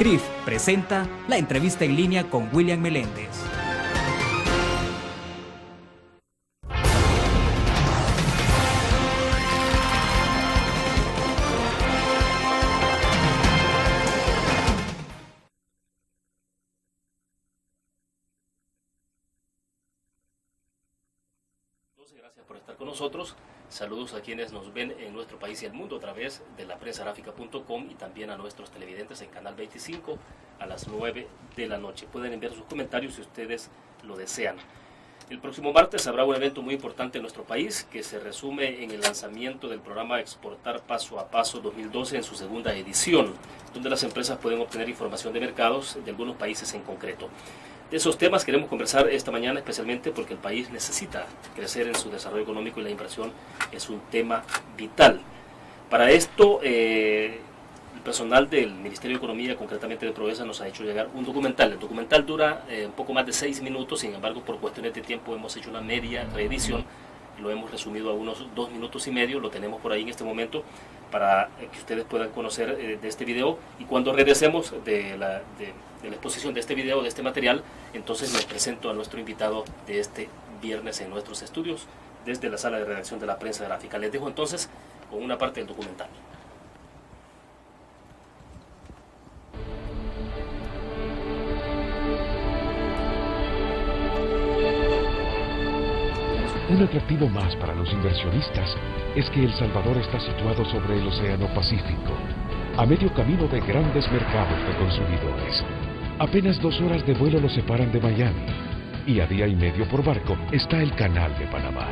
CRIF presenta la entrevista en línea con William Meléndez. Gracias por estar con nosotros. Saludos a quienes nos ven en nuestro país y el mundo a través de la prensagráfica.com y también a nuestros televidentes en Canal 25 a las 9 de la noche. Pueden enviar sus comentarios si ustedes lo desean. El próximo martes habrá un evento muy importante en nuestro país que se resume en el lanzamiento del programa Exportar Paso a Paso 2012 en su segunda edición, donde las empresas pueden obtener información de mercados de algunos países en concreto. De esos temas queremos conversar esta mañana, especialmente porque el país necesita crecer en su desarrollo económico y la inversión es un tema vital. Para esto, el personal del Ministerio de Economía, concretamente de Provesa, nos ha hecho llegar un documental. El documental dura un poco más de 6 minutos, sin embargo, por cuestiones de tiempo hemos hecho una media reedición. Lo hemos resumido a unos 2 minutos y medio, lo tenemos por ahí en este momento para que ustedes puedan conocer de este video, y cuando regresemos de la exposición de este video, de este material, entonces les presento a nuestro invitado de este viernes en nuestros estudios desde la sala de redacción de la prensa gráfica. Les dejo entonces con una parte del documental. Un atractivo más para los inversionistas es que El Salvador está situado sobre el Océano Pacífico, a medio camino de grandes mercados de consumidores. Apenas 2 horas de vuelo lo separan de Miami, y a día y medio por barco está el Canal de Panamá.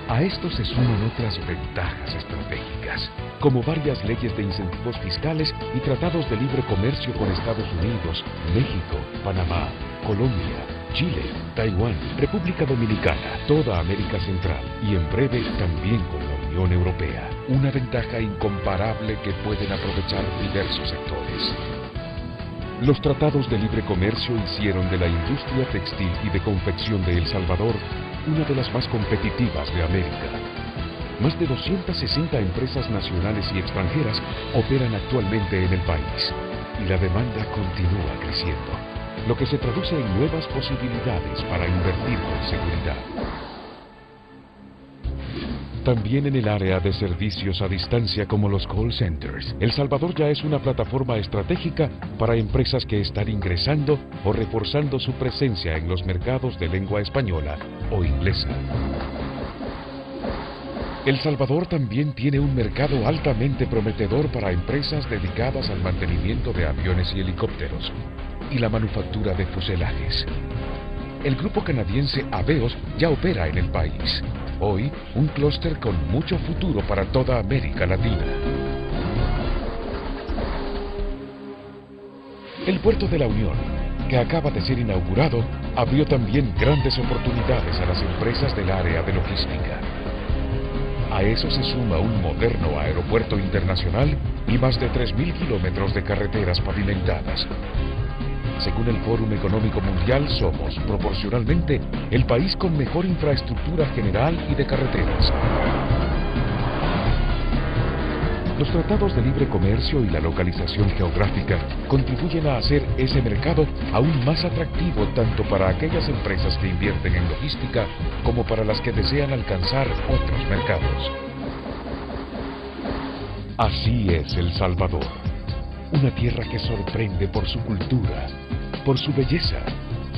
A esto se suman otras ventajas estratégicas, como varias leyes de incentivos fiscales y tratados de libre comercio con Estados Unidos, México, Panamá, Colombia, Chile, Taiwán, República Dominicana, toda América Central y en breve también con la Unión Europea. Una ventaja incomparable que pueden aprovechar diversos sectores. Los tratados de libre comercio hicieron de la industria textil y de confección de El Salvador una de las más competitivas de América. Más de 260 empresas nacionales y extranjeras operan actualmente en el país y la demanda continúa creciendo, lo que se traduce en nuevas posibilidades para invertir con seguridad. También en el área de servicios a distancia como los call centers, El Salvador ya es una plataforma estratégica para empresas que están ingresando o reforzando su presencia en los mercados de lengua española o inglesa. El Salvador también tiene un mercado altamente prometedor para empresas dedicadas al mantenimiento de aviones y helicópteros y la manufactura de fuselajes. El grupo canadiense Aveos ya opera en el país. Hoy, un clúster con mucho futuro para toda América Latina. El puerto de la Unión, que acaba de ser inaugurado, abrió también grandes oportunidades a las empresas del área de logística. A eso se suma un moderno aeropuerto internacional y más de 3.000 kilómetros de carreteras pavimentadas. Según el Fórum Económico Mundial, somos, proporcionalmente, el país con mejor infraestructura general y de carreteras. Los tratados de libre comercio y la localización geográfica contribuyen a hacer ese mercado aún más atractivo tanto para aquellas empresas que invierten en logística como para las que desean alcanzar otros mercados. Así es El Salvador, una tierra que sorprende por su cultura, por su belleza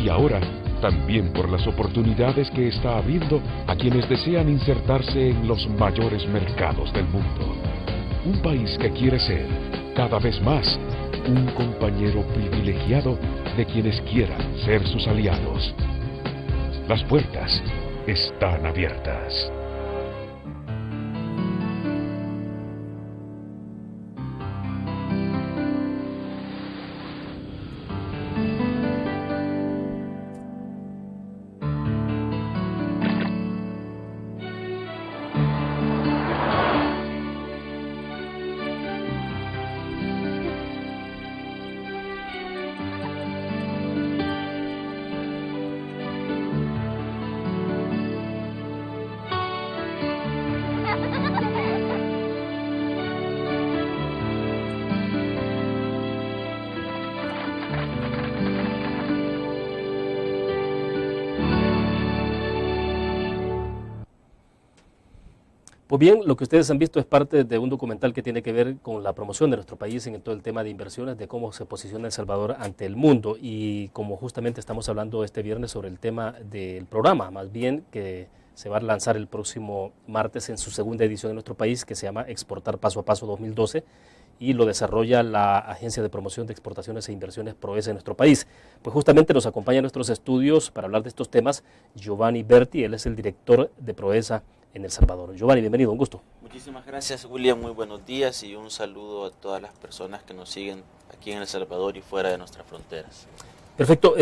y ahora también por las oportunidades que está abriendo a quienes desean insertarse en los mayores mercados del mundo. Un país que quiere ser, cada vez más, un compañero privilegiado de quienes quieran ser sus aliados. Las puertas están abiertas. Pues bien, lo que ustedes han visto es parte de un documental que tiene que ver con la promoción de nuestro país en todo el tema de inversiones, de cómo se posiciona El Salvador ante el mundo. Y como justamente estamos hablando este viernes sobre el tema del programa, más bien que se va a lanzar el próximo martes en su segunda edición en nuestro país, que se llama Exportar Paso a Paso 2012, y lo desarrolla la Agencia de Promoción de Exportaciones e Inversiones PROESA en nuestro país. Pues justamente nos acompaña en nuestros estudios para hablar de estos temas Giovanni Berti, él es el director de PROESA en El Salvador. Giovanni, bienvenido, un gusto. Muchísimas gracias, William, muy buenos días y un saludo a todas las personas que nos siguen aquí en El Salvador y fuera de nuestras fronteras. Perfecto,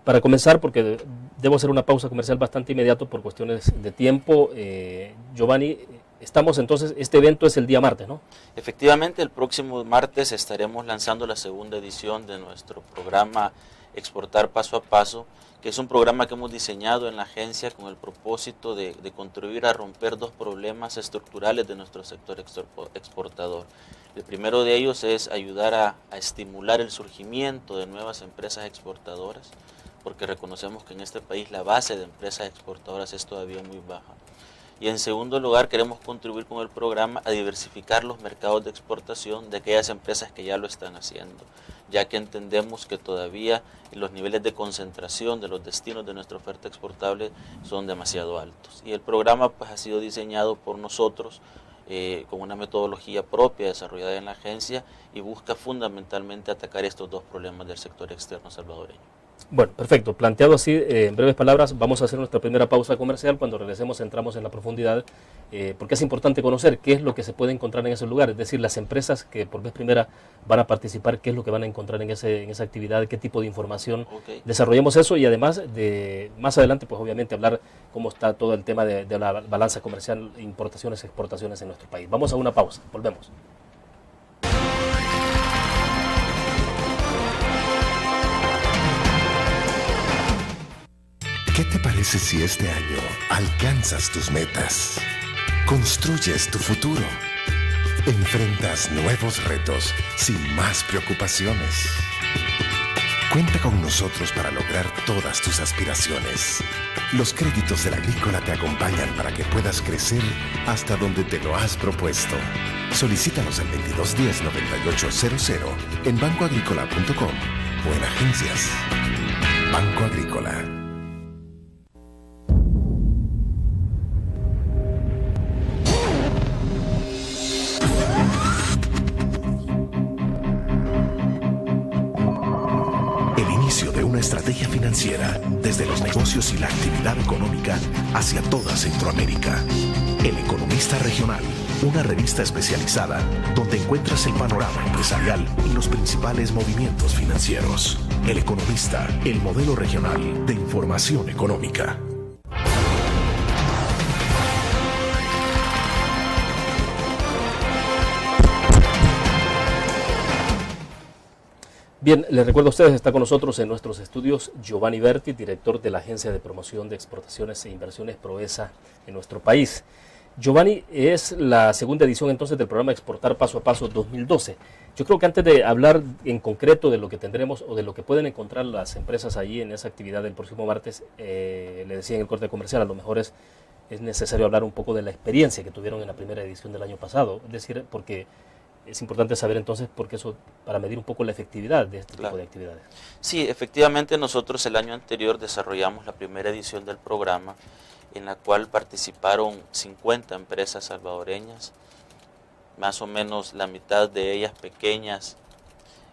para comenzar, porque debo hacer una pausa comercial bastante inmediato por cuestiones de tiempo, Giovanni, estamos entonces, este evento es el día martes, ¿no? Efectivamente, el próximo martes estaremos lanzando la segunda edición de nuestro programa Exportar Paso a Paso, que es un programa que hemos diseñado en la agencia con el propósito de contribuir a romper dos problemas estructurales de nuestro sector exportador. El primero de ellos es ayudar a estimular el surgimiento de nuevas empresas exportadoras, porque reconocemos que en este país la base de empresas exportadoras es todavía muy baja. Y en segundo lugar, queremos contribuir con el programa a diversificar los mercados de exportación de aquellas empresas que ya lo están haciendo, ya que entendemos que todavía los niveles de concentración de los destinos de nuestra oferta exportable son demasiado altos. Y el programa pues, ha sido diseñado por nosotros con una metodología propia desarrollada en la agencia y busca fundamentalmente atacar estos dos problemas del sector externo salvadoreño. Bueno, perfecto. Planteado así, en breves palabras, vamos a hacer nuestra primera pausa comercial. Cuando regresemos entramos en la profundidad, porque es importante conocer qué es lo que se puede encontrar en ese lugar, es decir, las empresas que por vez primera van a participar, qué es lo que van a encontrar en esa actividad, qué tipo de información. Okay. Desarrollemos eso y además, más adelante, pues obviamente hablar cómo está todo el tema de la balanza comercial, importaciones, exportaciones en nuestro país. Vamos a una pausa, volvemos. ¿Qué te parece si este año alcanzas tus metas? Construyes tu futuro. Enfrentas nuevos retos sin más preocupaciones. Cuenta con nosotros para lograr todas tus aspiraciones. Los créditos de la Agrícola te acompañan para que puedas crecer hasta donde te lo has propuesto. Solicítalos al 2210-9800 en bancoagricola.com o en agencias. Banco Agrícola. Estrategia financiera desde los negocios y la actividad económica hacia toda Centroamérica. El Economista Regional, una revista especializada donde encuentras el panorama empresarial y los principales movimientos financieros. El Economista, el modelo regional de información económica. Bien, les recuerdo a ustedes, está con nosotros en nuestros estudios Giovanni Berti, director de la Agencia de Promoción de Exportaciones e Inversiones PROESA en nuestro país. Giovanni, es la segunda edición entonces del programa Exportar Paso a Paso 2012. Yo creo que antes de hablar en concreto de lo que tendremos o de lo que pueden encontrar las empresas allí en esa actividad del próximo martes, le decía en el corte comercial, a lo mejor es necesario hablar un poco de la experiencia que tuvieron en la primera edición del año pasado, es decir, porque es importante saber entonces, porque eso, para medir un poco la efectividad de este tipo de actividades. Sí, efectivamente nosotros el año anterior desarrollamos la primera edición del programa, en la cual participaron 50 empresas salvadoreñas, más o menos la mitad de ellas pequeñas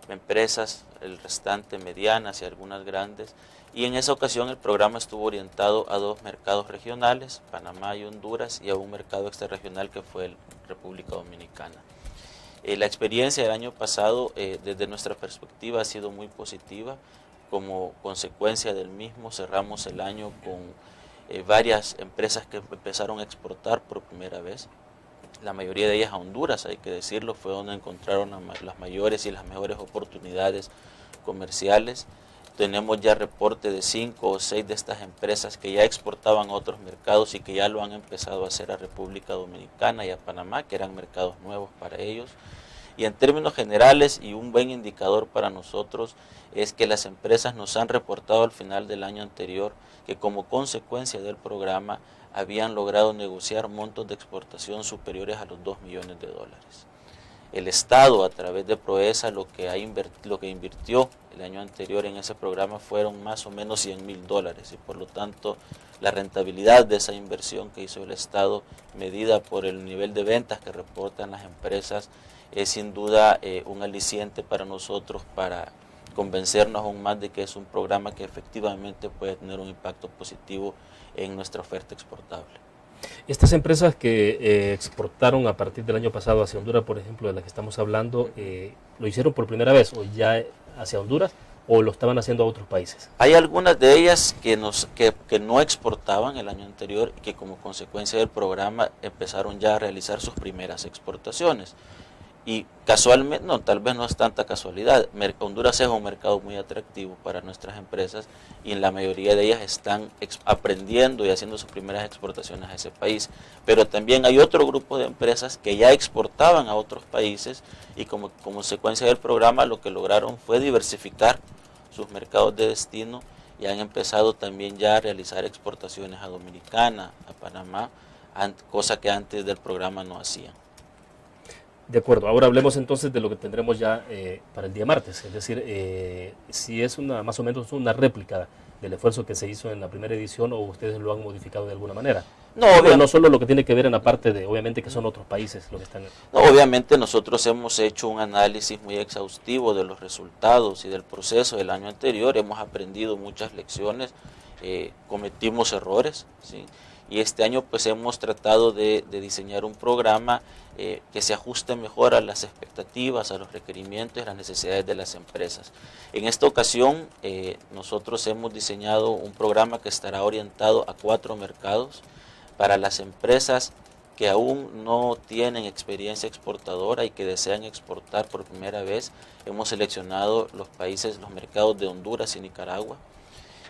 empresas, el restante medianas y algunas grandes. Y en esa ocasión el programa estuvo orientado a dos mercados regionales, Panamá y Honduras, y a un mercado extrarregional que fue República Dominicana. La experiencia del año pasado, desde nuestra perspectiva, ha sido muy positiva. Como consecuencia del mismo, cerramos el año con varias empresas que empezaron a exportar por primera vez. La mayoría de ellas a Honduras, hay que decirlo, fue donde encontraron las mayores y las mejores oportunidades comerciales. Tenemos ya reporte de 5 o 6 de estas empresas que ya exportaban a otros mercados y que ya lo han empezado a hacer a República Dominicana y a Panamá, que eran mercados nuevos para ellos. Y en términos generales, y un buen indicador para nosotros, es que las empresas nos han reportado al final del año anterior que como consecuencia del programa habían logrado negociar montos de exportación superiores a los 2 millones de dólares. El Estado, a través de Proesa, lo que invirtió el año anterior en ese programa fueron más o menos 100 mil dólares, y por lo tanto la rentabilidad de esa inversión que hizo el Estado, medida por el nivel de ventas que reportan las empresas, es sin duda un aliciente para nosotros para convencernos aún más de que es un programa que efectivamente puede tener un impacto positivo en nuestra oferta exportable. Estas empresas que exportaron a partir del año pasado hacia Honduras, por ejemplo, de las que estamos hablando, ¿lo hicieron por primera vez o ya hacia Honduras o lo estaban haciendo a otros países? Hay algunas de ellas que no exportaban el año anterior y que como consecuencia del programa empezaron ya a realizar sus primeras exportaciones. Y casualmente, no, tal vez no es tanta casualidad, Honduras es un mercado muy atractivo para nuestras empresas y la mayoría de ellas están aprendiendo y haciendo sus primeras exportaciones a ese país. Pero también hay otro grupo de empresas que ya exportaban a otros países y como consecuencia del programa lo que lograron fue diversificar sus mercados de destino y han empezado también ya a realizar exportaciones a Dominicana, a Panamá, cosa que antes del programa no hacían. De acuerdo, ahora hablemos entonces de lo que tendremos ya para el día martes, es decir, si es más o menos una réplica del esfuerzo que se hizo en la primera edición o ustedes lo han modificado de alguna manera. No solo lo que tiene que ver en la parte de, obviamente, que son otros países los que están... No, obviamente nosotros hemos hecho un análisis muy exhaustivo de los resultados y del proceso del año anterior, hemos aprendido muchas lecciones, cometimos errores, ¿sí? Y este año pues hemos tratado de diseñar un programa que se ajuste mejor a las expectativas, a los requerimientos y a las necesidades de las empresas. En esta ocasión nosotros hemos diseñado un programa que estará orientado a 4 mercados para las empresas que aún no tienen experiencia exportadora y que desean exportar por primera vez. Hemos seleccionado los mercados de Honduras y Nicaragua.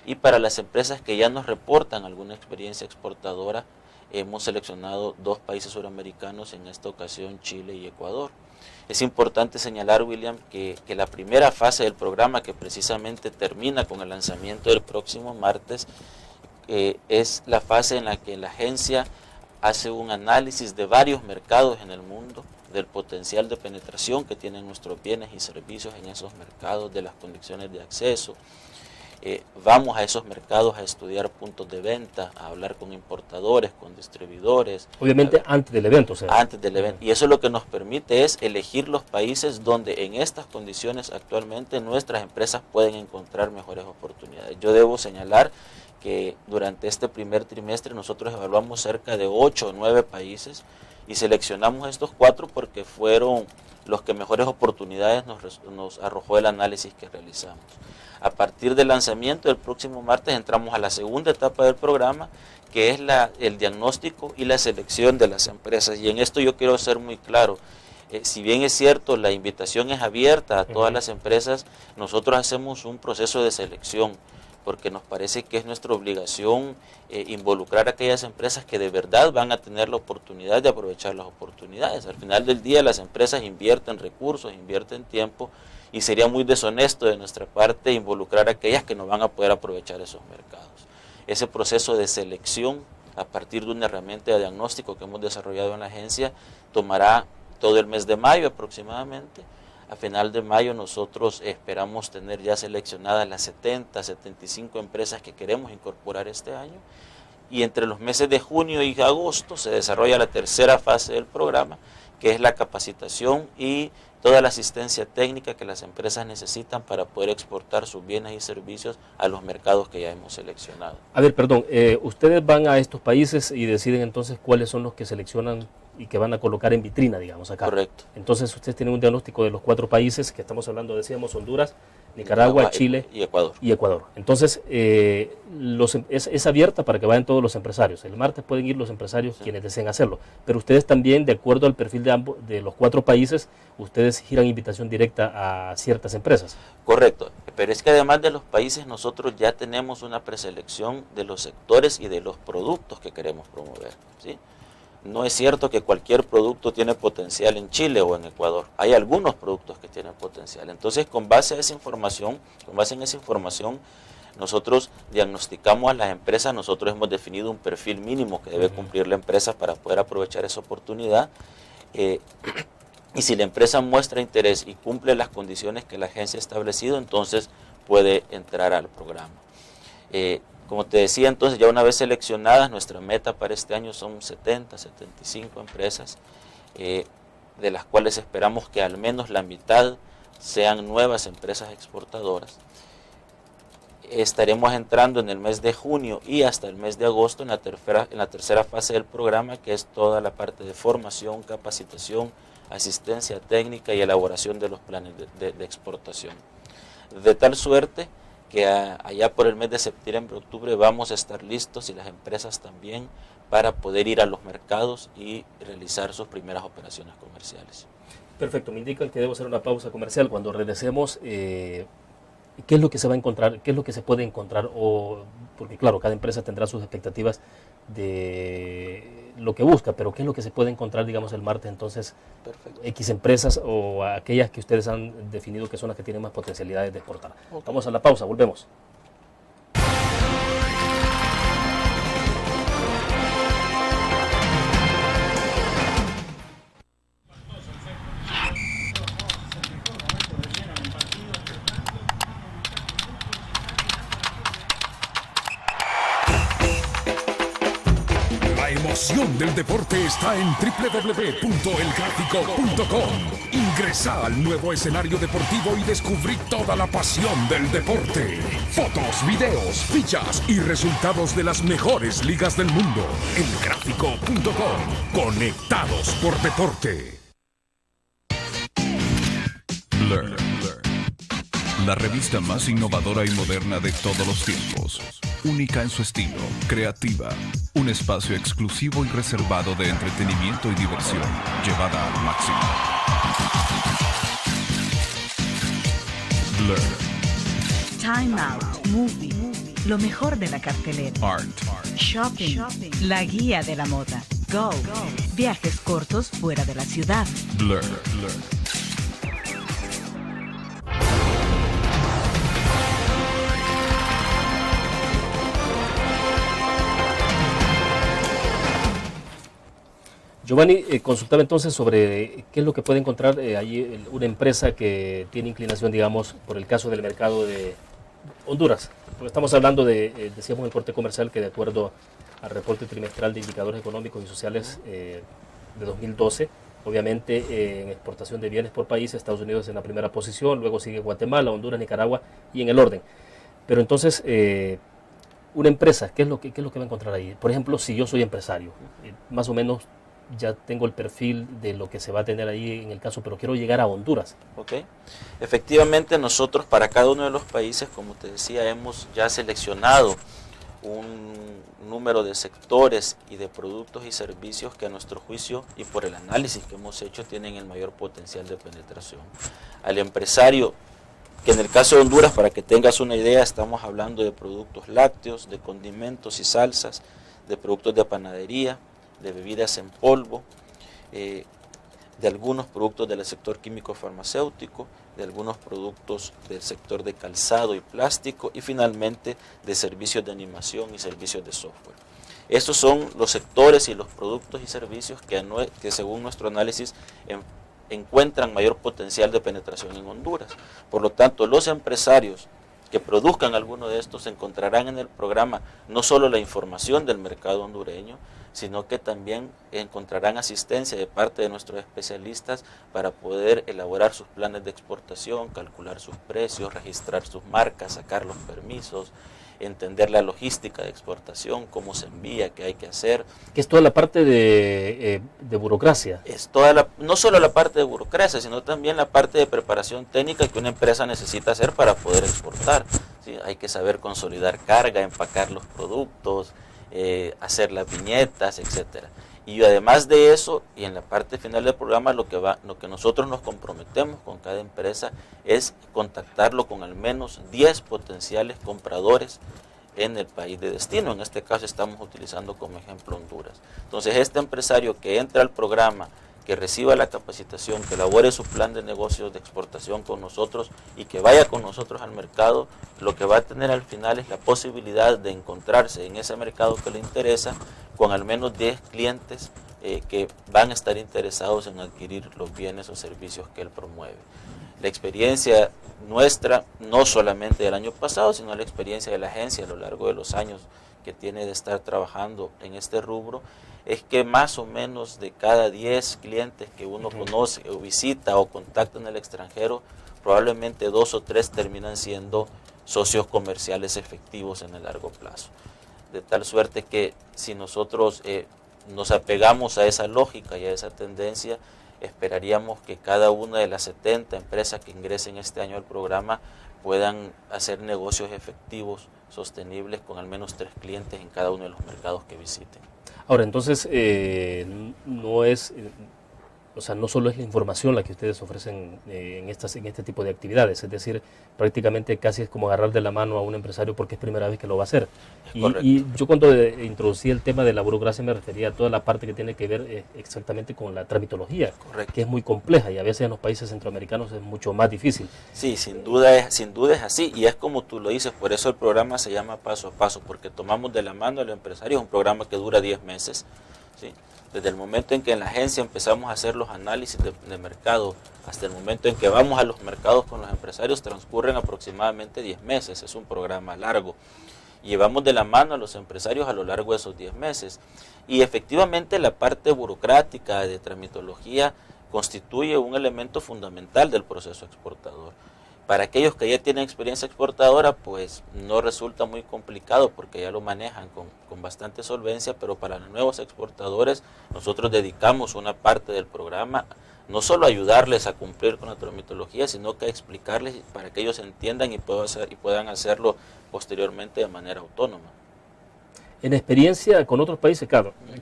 Y para las empresas que ya nos reportan alguna experiencia exportadora, hemos seleccionado 2 países suramericanos, en esta ocasión Chile y Ecuador. Es importante señalar, William, que la primera fase del programa, que precisamente termina con el lanzamiento del próximo martes, es la fase en la que la agencia hace un análisis de varios mercados en el mundo, del potencial de penetración que tienen nuestros bienes y servicios en esos mercados, de las condiciones de acceso. Vamos a esos mercados a estudiar puntos de venta, a hablar con importadores, con distribuidores. Obviamente antes del evento. Antes del evento. Y eso lo que nos permite es elegir los países donde en estas condiciones actualmente nuestras empresas pueden encontrar mejores oportunidades. Yo debo señalar que durante este primer trimestre nosotros evaluamos cerca de 8 o 9 países y seleccionamos estos 4 porque fueron los que mejores oportunidades nos arrojó el análisis que realizamos. A partir del lanzamiento del próximo martes entramos a la segunda etapa del programa, que es el diagnóstico y la selección de las empresas. Y en esto yo quiero ser muy claro. Si bien es cierto, la invitación es abierta a todas las empresas, nosotros hacemos un proceso de selección, porque nos parece que es nuestra obligación involucrar a aquellas empresas que de verdad van a tener la oportunidad de aprovechar las oportunidades. Al final del día las empresas invierten recursos, invierten tiempo, y sería muy deshonesto de nuestra parte involucrar a aquellas que no van a poder aprovechar esos mercados. Ese proceso de selección a partir de una herramienta de diagnóstico que hemos desarrollado en la agencia tomará todo el mes de mayo aproximadamente. A final de mayo nosotros esperamos tener ya seleccionadas las 70, 75 empresas que queremos incorporar este año, y entre los meses de junio y agosto se desarrolla la tercera fase del programa, que es la capacitación y toda la asistencia técnica que las empresas necesitan para poder exportar sus bienes y servicios a los mercados que ya hemos seleccionado. A ver, perdón, ustedes van a estos países y deciden entonces cuáles son los que seleccionan y que van a colocar en vitrina, digamos, acá. Correcto. Entonces ustedes tienen un diagnóstico de los 4 países que estamos hablando, decíamos Honduras, Nicaragua, Chile y Ecuador. Entonces, es abierta para que vayan todos los empresarios. El martes pueden ir los empresarios quienes deseen hacerlo. Pero ustedes también, de acuerdo al perfil de los 4 países, ustedes giran invitación directa a ciertas empresas. Correcto. Pero es que además de los países, nosotros ya tenemos una preselección de los sectores y de los productos que queremos promover, ¿sí? no es cierto que cualquier producto tiene potencial en Chile o en Ecuador. Hay algunos productos que tienen potencial. Entonces, con base en esa información, nosotros diagnosticamos a las empresas, nosotros hemos definido un perfil mínimo que debe cumplir la empresa para poder aprovechar esa oportunidad. Y si la empresa muestra interés y cumple las condiciones que la agencia ha establecido, entonces puede entrar al programa. Como te decía, entonces ya una vez seleccionadas, nuestra meta para este año son 70, 75 empresas, de las cuales esperamos que al menos la mitad sean nuevas empresas exportadoras. Estaremos entrando en el mes de junio y hasta el mes de agosto en la tercera fase del programa, que es toda la parte de formación, capacitación, asistencia técnica y elaboración de los planes de exportación. De tal suerte que allá por el mes de septiembre, octubre vamos a estar listos, y las empresas también, para poder ir a los mercados y realizar sus primeras operaciones comerciales. Perfecto, me indican que debo hacer una pausa comercial. Cuando regresemos, ¿qué es lo que se va a encontrar? ¿Qué es lo que se puede encontrar? Porque claro, cada empresa tendrá sus expectativas de lo que busca, pero ¿qué es lo que se puede encontrar, digamos, el martes? Entonces, perfecto. X empresas o aquellas que ustedes han definido que son las que tienen más potencialidades de exportar. Okay. Vamos a la pausa, volvemos. La emoción del deporte está en www.elgráfico.com. Ingresa al nuevo escenario deportivo y descubrí toda la pasión del deporte. Fotos, videos, fichas y resultados de las mejores ligas del mundo. Elgráfico.com. Conectados por deporte. Blur. La revista más innovadora y moderna de todos los tiempos. Única en su estilo, creativa. Un espacio exclusivo y reservado de entretenimiento y diversión, llevada al máximo. Blur. Time Out, Movie, lo mejor de la cartelera. Art. Shopping, la guía de la moda. Go, viajes cortos fuera de la ciudad. Blur. Giovanni, consultaba entonces sobre qué es lo que puede encontrar allí una empresa que tiene inclinación, digamos, por el caso del mercado de Honduras. Porque estamos hablando decíamos en el corte comercial, que de acuerdo al reporte trimestral de indicadores económicos y sociales de 2012, obviamente en exportación de bienes por país, Estados Unidos en la primera posición, luego sigue Guatemala, Honduras, Nicaragua y en el orden. Pero entonces, una empresa, ¿qué es lo que va a encontrar ahí? Por ejemplo, si yo soy empresario, más o menos ya tengo el perfil de lo que se va a tener ahí en el caso, pero quiero llegar a Honduras. Ok, efectivamente nosotros para cada uno de los países, como te decía, hemos ya seleccionado un número de sectores y de productos y servicios que a nuestro juicio y por el análisis que hemos hecho tienen el mayor potencial de penetración. Al empresario, que en el caso de Honduras, para que tengas una idea, estamos hablando de productos lácteos, de condimentos y salsas, de productos de panadería, de bebidas en polvo, de algunos productos del sector químico farmacéutico, de algunos productos del sector de calzado y plástico, y finalmente de servicios de animación y servicios de software. Estos son los sectores y los productos y servicios que según nuestro análisis encuentran mayor potencial de penetración en Honduras. Por lo tanto, los empresarios que produzcan alguno de estos encontrarán en el programa no solo la información del mercado hondureño, sino que también encontrarán asistencia de parte de nuestros especialistas para poder elaborar sus planes de exportación, calcular sus precios, registrar sus marcas, sacar los permisos, entender la logística de exportación, cómo se envía, qué hay que hacer. Que es toda la parte de burocracia. Es no solo la parte de burocracia, sino también la parte de preparación técnica que una empresa necesita hacer para poder exportar. ¿Sí? Hay que saber consolidar carga, empacar los productos, hacer las viñetas, etcétera. Y además de eso, y en la parte final del programa, lo que nosotros nos comprometemos con cada empresa es contactarlo con al menos 10 potenciales compradores en el país de destino. En este caso estamos utilizando como ejemplo Honduras. Entonces este empresario que entra al programa, que reciba la capacitación, que elabore su plan de negocios de exportación con nosotros y que vaya con nosotros al mercado, lo que va a tener al final es la posibilidad de encontrarse en ese mercado que le interesa con al menos 10 clientes que van a estar interesados en adquirir los bienes o servicios que él promueve. La experiencia nuestra, no solamente del año pasado, sino la experiencia de la agencia a lo largo de los años que tiene de estar trabajando en este rubro, es que más o menos de cada 10 clientes que uno conoce o visita o contacta en el extranjero, probablemente 2 o 3 terminan siendo socios comerciales efectivos en el largo plazo. De tal suerte que si nosotros nos apegamos a esa lógica y a esa tendencia, esperaríamos que cada una de las 70 empresas que ingresen este año al programa puedan hacer negocios efectivos, sostenibles, con al menos 3 clientes en cada uno de los mercados que visiten. Ahora, entonces, no solo es la información la que ustedes ofrecen en este tipo de actividades, es decir, prácticamente casi es como agarrar de la mano a un empresario porque es primera vez que lo va a hacer. Y yo cuando introducí el tema de la burocracia me refería a toda la parte que tiene que ver exactamente con la tramitología, que es muy compleja y a veces en los países centroamericanos es mucho más difícil. Sí, sin duda es así, y es como tú lo dices, por eso el programa se llama Paso a Paso, porque tomamos de la mano al empresario. Es un programa que dura 10 meses, ¿sí? Desde el momento en que en la agencia empezamos a hacer los análisis de mercado hasta el momento en que vamos a los mercados con los empresarios, transcurren aproximadamente 10 meses. Es un programa largo. Llevamos de la mano a los empresarios a lo largo de esos 10 meses. Y efectivamente la parte burocrática de tramitología constituye un elemento fundamental del proceso exportador. Para aquellos que ya tienen experiencia exportadora, pues no resulta muy complicado porque ya lo manejan con bastante solvencia, pero para los nuevos exportadores nosotros dedicamos una parte del programa no solo a ayudarles a cumplir con la tramitología, sino que a explicarles para que ellos entiendan y puedan hacerlo posteriormente de manera autónoma. En experiencia con otros países,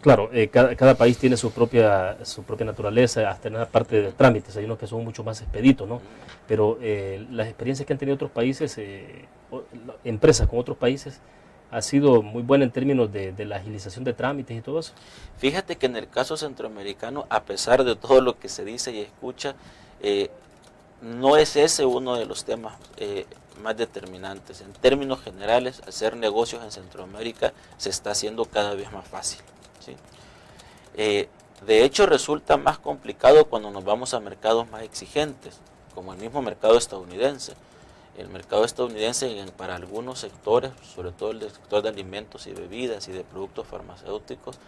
claro, cada país tiene su propia naturaleza, hasta en la parte de trámites, hay unos que son mucho más expeditos, ¿no? Pero las experiencias que han tenido otros países, empresas con otros países, ha sido muy buena en términos de la agilización de trámites y todo eso. Fíjate que en el caso centroamericano, a pesar de todo lo que se dice y escucha, no es ese uno de los temas más determinantes. En términos generales, hacer negocios en Centroamérica se está haciendo cada vez más fácil, ¿sí? De hecho, resulta más complicado cuando nos vamos a mercados más exigentes, como el mismo mercado estadounidense. El mercado estadounidense para algunos sectores, sobre todo el sector de alimentos y bebidas y de productos farmacéuticos,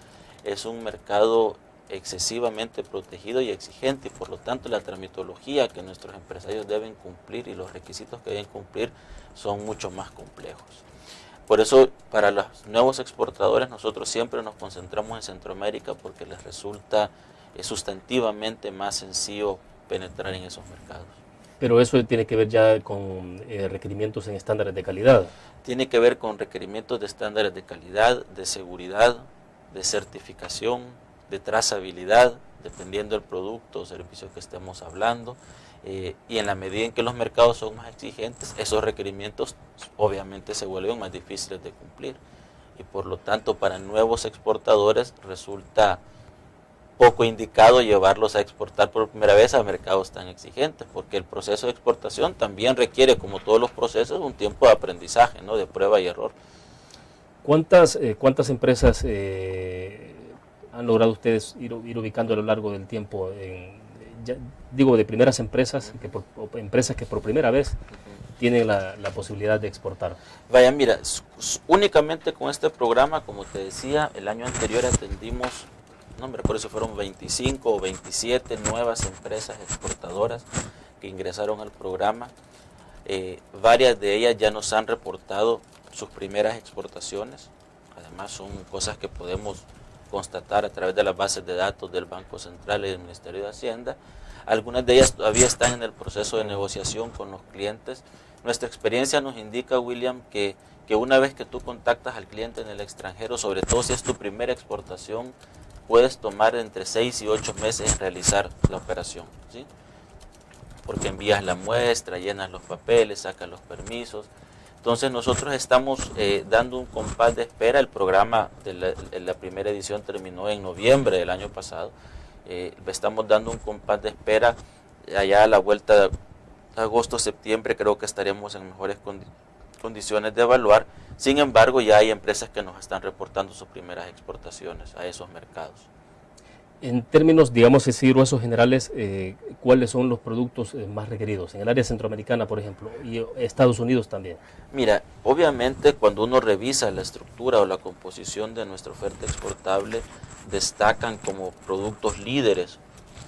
es un mercado excesivamente protegido y exigente, y por lo tanto la tramitología que nuestros empresarios deben cumplir y los requisitos que deben cumplir son mucho más complejos. Por eso para los nuevos exportadores nosotros siempre nos concentramos en Centroamérica porque les resulta sustantivamente más sencillo penetrar en esos mercados. Pero eso tiene que ver ya con requerimientos en estándares de calidad. Tiene que ver con requerimientos de estándares de calidad, de seguridad, de certificación, de trazabilidad, dependiendo del producto o servicio que estemos hablando, y en la medida en que los mercados son más exigentes, esos requerimientos obviamente se vuelven más difíciles de cumplir, y por lo tanto para nuevos exportadores resulta poco indicado llevarlos a exportar por primera vez a mercados tan exigentes, porque el proceso de exportación también requiere, como todos los procesos, un tiempo de aprendizaje, ¿no? De prueba y error. ¿Cuántas empresas han logrado ustedes ir ubicando a lo largo del tiempo? De primeras empresas, empresas que por primera vez tienen la posibilidad de exportar. Vaya, mira, únicamente con este programa, como te decía, el año anterior atendimos, no me recuerdo si fueron 25 o 27 nuevas empresas exportadoras que ingresaron al programa. Varias de ellas ya nos han reportado sus primeras exportaciones. Además son cosas que podemos constatar a través de las bases de datos del Banco Central y del Ministerio de Hacienda. Algunas de ellas todavía están en el proceso de negociación con los clientes. Nuestra experiencia nos indica, William, que una vez que tú contactas al cliente en el extranjero, sobre todo si es tu primera exportación, puedes tomar entre 6 y 8 meses en realizar la operación, ¿sí? Porque envías la muestra, llenas los papeles, sacas los permisos. Entonces nosotros estamos dando un compás de espera. El programa de la primera edición terminó en noviembre del año pasado. Estamos dando un compás de espera. Allá a la vuelta de agosto, septiembre, creo que estaremos en mejores condiciones de evaluar. Sin embargo, ya hay empresas que nos están reportando sus primeras exportaciones a esos mercados. En términos, digamos, así gruesos generales, ¿cuáles son los productos más requeridos? En el área centroamericana, por ejemplo, y Estados Unidos también. Mira, obviamente cuando uno revisa la estructura o la composición de nuestra oferta exportable, destacan como productos líderes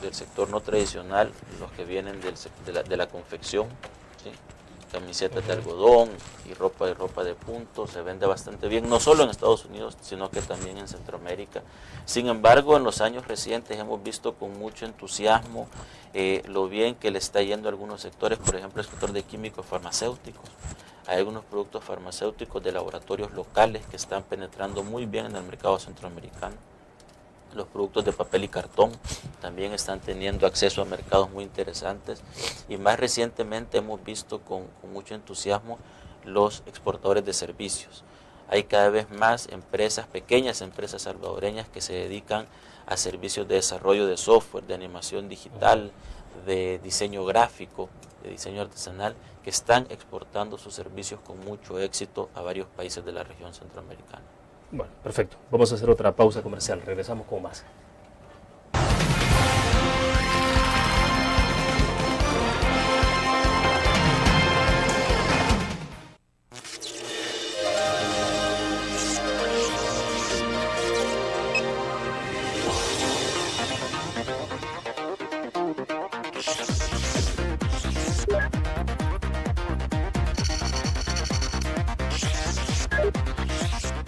del sector no tradicional los que vienen de la confección, ¿sí? Camisetas de algodón y ropa de punto, se vende bastante bien, no solo en Estados Unidos, sino que también en Centroamérica. Sin embargo, en los años recientes hemos visto con mucho entusiasmo lo bien que le está yendo a algunos sectores, por ejemplo, el sector de químicos farmacéuticos. Hay algunos productos farmacéuticos de laboratorios locales que están penetrando muy bien en el mercado centroamericano. Los productos de papel y cartón también están teniendo acceso a mercados muy interesantes, y más recientemente hemos visto con mucho entusiasmo los exportadores de servicios. Hay cada vez más empresas, pequeñas empresas salvadoreñas que se dedican a servicios de desarrollo de software, de animación digital, de diseño gráfico, de diseño artesanal, que están exportando sus servicios con mucho éxito a varios países de la región centroamericana. Bueno, perfecto. Vamos a hacer otra pausa comercial. Regresamos con más.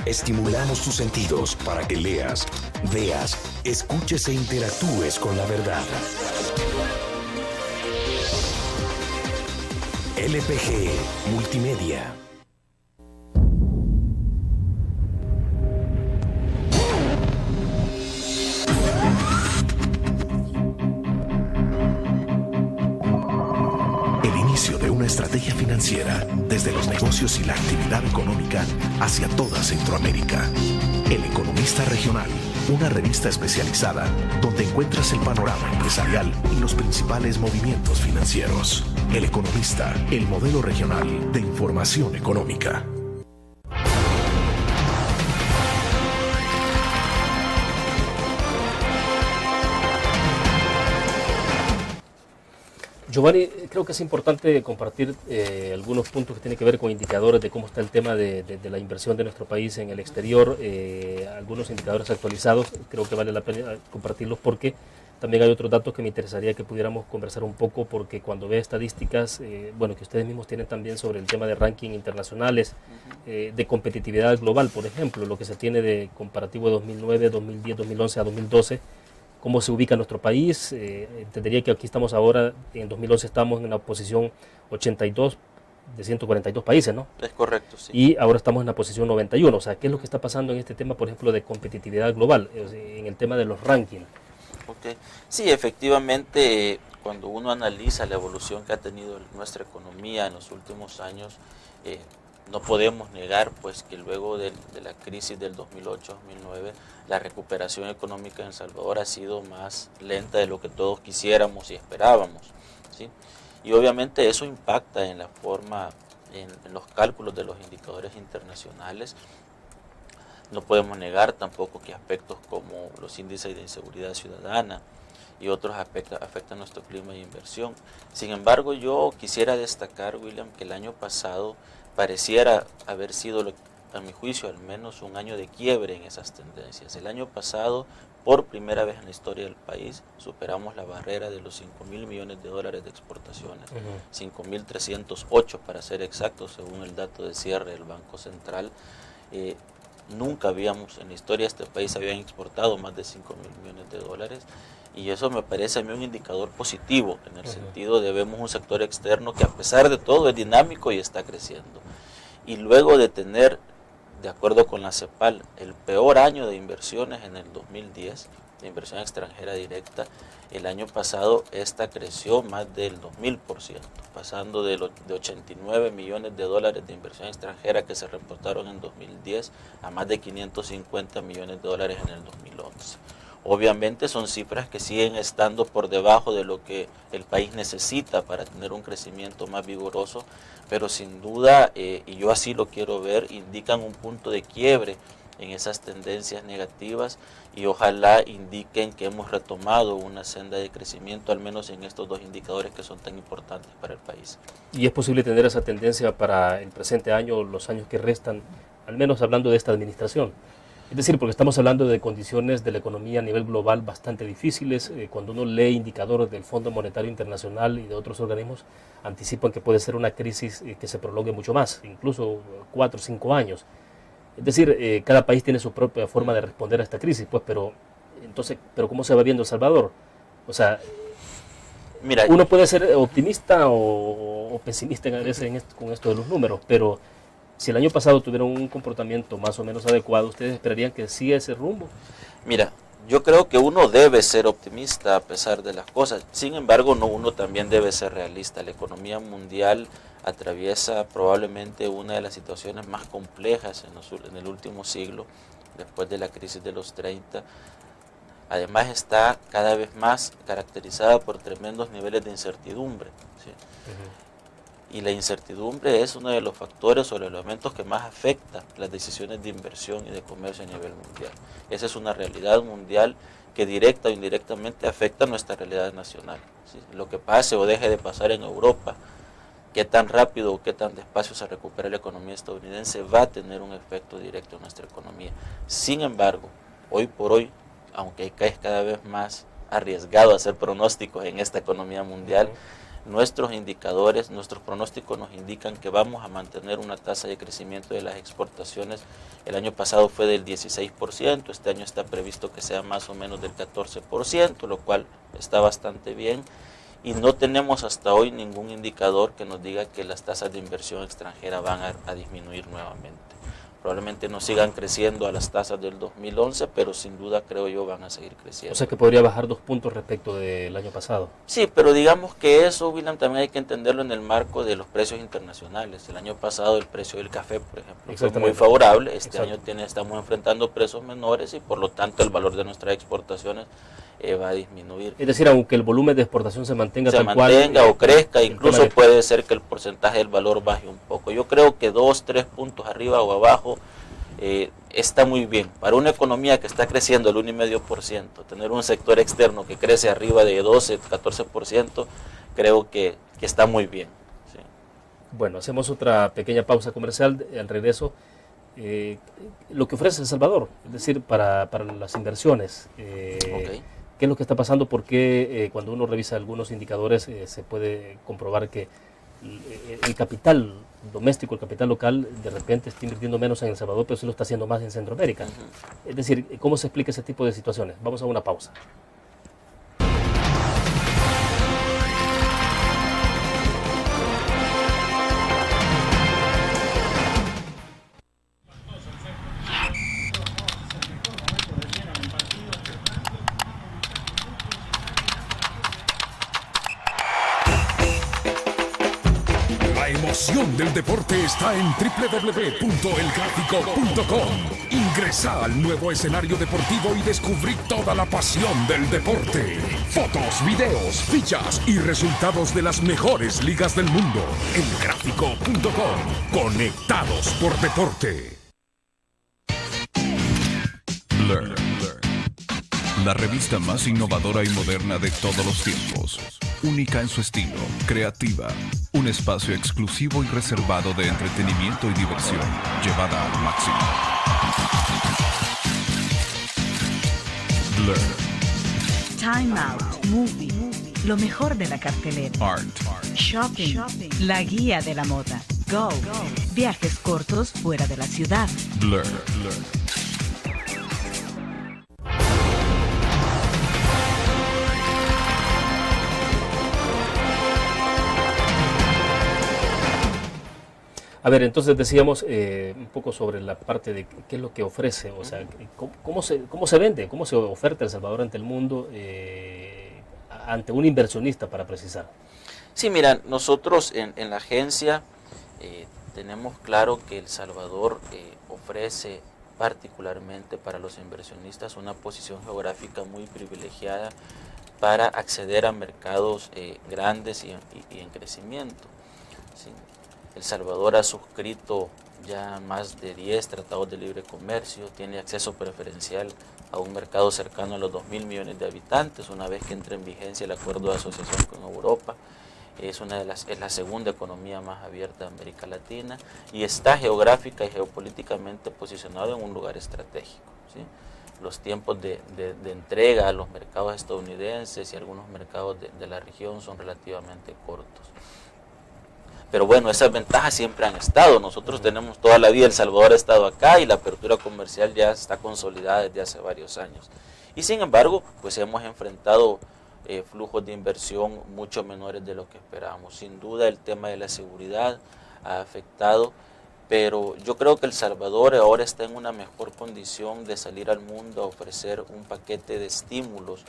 Estimulamos tus sentidos para que leas, veas, escuches e interactúes con la verdad. LPG Multimedia. El inicio de una estrategia financiera desde los negocios y la actividad económica hacia toda Centroamérica. El Economista Regional, una revista especializada donde encuentras el panorama empresarial y los principales movimientos financieros. El Economista, el modelo regional de información económica. Giovanni, creo que es importante compartir algunos puntos que tienen que ver con indicadores de cómo está el tema de la inversión de nuestro país en el exterior, algunos indicadores actualizados. Creo que vale la pena compartirlos porque también hay otros datos que me interesaría que pudiéramos conversar un poco, porque cuando ve estadísticas, bueno, que ustedes mismos tienen también sobre el tema de ranking internacionales, de competitividad global, por ejemplo, lo que se tiene de comparativo de 2009, 2010, 2011 a 2012, cómo se ubica nuestro país. Entendería que aquí estamos ahora, en 2011 estamos en la posición 82 de 142 países, ¿no? Es correcto, sí. Y ahora estamos en la posición 91. O sea, ¿qué es lo que está pasando en este tema, por ejemplo, de competitividad global, en el tema de los rankings? Okay. Sí, efectivamente, cuando uno analiza la evolución que ha tenido nuestra economía en los últimos años, no podemos negar pues que luego de la crisis del 2008-2009, la recuperación económica en El Salvador ha sido más lenta de lo que todos quisiéramos y esperábamos, ¿sí? Y obviamente eso impacta en la forma, en los cálculos de los indicadores internacionales. No podemos negar tampoco que aspectos como los índices de inseguridad ciudadana y otros aspectos afectan nuestro clima de inversión. Sin embargo, yo quisiera destacar, William, que el año pasado pareciera haber sido, a mi juicio, al menos un año de quiebre en esas tendencias. El año pasado, por primera vez en la historia del país, superamos la barrera de los $5,000 millones de exportaciones, 5.308 para ser exactos, según el dato de cierre del Banco Central. Nunca habíamos, en la historia de este país, habían exportado más de $5,000 millones, y eso me parece a mí un indicador positivo, en el sentido de vemos un sector externo que a pesar de todo es dinámico y está creciendo. Y luego de tener, de acuerdo con la CEPAL, el peor año de inversiones en el 2010, de inversión extranjera directa, el año pasado esta creció más del 2000%, pasando de 89 millones de dólares de inversión extranjera que se reportaron en 2010 a más de 550 millones de dólares en el 2011. Obviamente son cifras que siguen estando por debajo de lo que el país necesita para tener un crecimiento más vigoroso, pero sin duda, y yo así lo quiero ver, indican un punto de quiebre en esas tendencias negativas y ojalá indiquen que hemos retomado una senda de crecimiento, al menos en estos dos indicadores que son tan importantes para el país. ¿Y es posible tener esa tendencia para el presente año, los años que restan, al menos hablando de esta administración? Es decir, porque estamos hablando de condiciones de la economía a nivel global bastante difíciles. Cuando uno lee indicadores del Fondo Monetario Internacional y de otros organismos, anticipan que puede ser una crisis que se prolongue mucho más, incluso 4 o 5 años. Es decir, cada país tiene su propia forma de responder a esta crisis, pues, pero ¿cómo se va viendo El Salvador? O sea, mira, uno puede ser optimista o pesimista con esto de los números, pero si el año pasado tuvieron un comportamiento más o menos adecuado, ¿ustedes esperarían que siga ese rumbo? Mira, yo creo que uno debe ser optimista a pesar de las cosas. Sin embargo, uno también debe ser realista. La economía mundial atraviesa probablemente una de las situaciones más complejas en el último siglo, después de la crisis de los 30. Además está cada vez más caracterizada por tremendos niveles de incertidumbre, ¿sí? Y la incertidumbre es uno de los factores o los elementos que más afecta las decisiones de inversión y de comercio a nivel mundial. Esa es una realidad mundial que directa o indirectamente afecta nuestra realidad nacional, ¿sí? Lo que pase o deje de pasar en Europa, qué tan rápido o qué tan despacio se recupera la economía estadounidense, va a tener un efecto directo en nuestra economía. Sin embargo, hoy por hoy, aunque es cada vez más arriesgado hacer pronósticos en esta economía mundial, nuestros indicadores, nuestros pronósticos nos indican que vamos a mantener una tasa de crecimiento de las exportaciones. El año pasado fue del 16%, este año está previsto que sea más o menos del 14%, lo cual está bastante bien. Y no tenemos hasta hoy ningún indicador que nos diga que las tasas de inversión extranjera van a disminuir nuevamente. Probablemente no sigan creciendo a las tasas del 2011, pero sin duda creo yo van a seguir creciendo. O sea que podría bajar 2 puntos respecto del año pasado. Sí, pero digamos que eso, William, también hay que entenderlo en el marco de los precios internacionales. El año pasado el precio del café, por ejemplo, fue muy favorable. Este año estamos enfrentando precios menores y por lo tanto el valor de nuestras exportaciones va a disminuir. Es decir, aunque el volumen de exportación se mantenga o crezca, incluso puede ser que el porcentaje del valor baje un poco. Yo creo que 2-3 puntos arriba o abajo está muy bien. Para una economía que está creciendo el 1,5%, tener un sector externo que crece arriba de 12-14%, creo que está muy bien. ¿Sí? Bueno, hacemos otra pequeña pausa comercial. Al regreso, lo que ofrece El Salvador, es decir, para las inversiones. ¿Qué es lo que está pasando? Porque cuando uno revisa algunos indicadores se puede comprobar que el capital doméstico, el capital local, de repente está invirtiendo menos en El Salvador, pero sí lo está haciendo más en Centroamérica. Es decir, ¿cómo se explica ese tipo de situaciones? Vamos a una pausa. La emoción del deporte está en www.elgráfico.com. Ingresa al nuevo escenario deportivo y descubrí toda la pasión del deporte. Fotos, videos, fichas y resultados de las mejores ligas del mundo. Elgráfico.com. Conectados por deporte. Blur. La revista más innovadora y moderna de todos los tiempos. Única en su estilo, creativa. Un espacio exclusivo y reservado de entretenimiento y diversión, llevada al máximo. Blur. Time Out, Movie, lo mejor de la cartelera. Art. Shopping, la guía de la moda. Go, viajes cortos fuera de la ciudad. Blur. A ver, entonces decíamos un poco sobre la parte de qué es lo que ofrece, o sea, cómo se vende, cómo se oferta El Salvador ante el mundo, ante un inversionista, para precisar. Sí, mira, nosotros en la agencia tenemos claro que El Salvador ofrece particularmente para los inversionistas una posición geográfica muy privilegiada para acceder a mercados grandes y en crecimiento. ¿Sí? El Salvador ha suscrito ya más de 10 tratados de libre comercio, tiene acceso preferencial a un mercado cercano a los 2.000 millones de habitantes, una vez que entre en vigencia el acuerdo de asociación con Europa. Es la segunda economía más abierta de América Latina y está geográfica y geopolíticamente posicionado en un lugar estratégico. ¿Sí? Los tiempos de entrega a los mercados estadounidenses y algunos mercados de la región son relativamente cortos. Pero bueno, esas ventajas siempre han estado. Nosotros tenemos toda la vida, El Salvador ha estado acá y la apertura comercial ya está consolidada desde hace varios años. Y sin embargo, pues hemos enfrentado flujos de inversión mucho menores de lo que esperábamos. Sin duda el tema de la seguridad ha afectado, pero yo creo que El Salvador ahora está en una mejor condición de salir al mundo a ofrecer un paquete de estímulos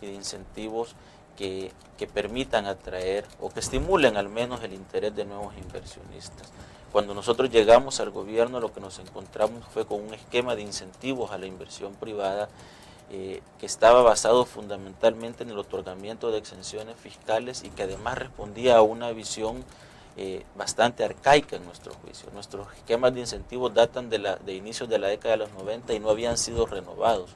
y de incentivos que permitan atraer o que estimulen al menos el interés de nuevos inversionistas. Cuando nosotros llegamos al gobierno, lo que nos encontramos fue con un esquema de incentivos a la inversión privada que estaba basado fundamentalmente en el otorgamiento de exenciones fiscales y que además respondía a una visión bastante arcaica en nuestro juicio. Nuestros esquemas de incentivos datan de inicios de la década de los 90 y no habían sido renovados.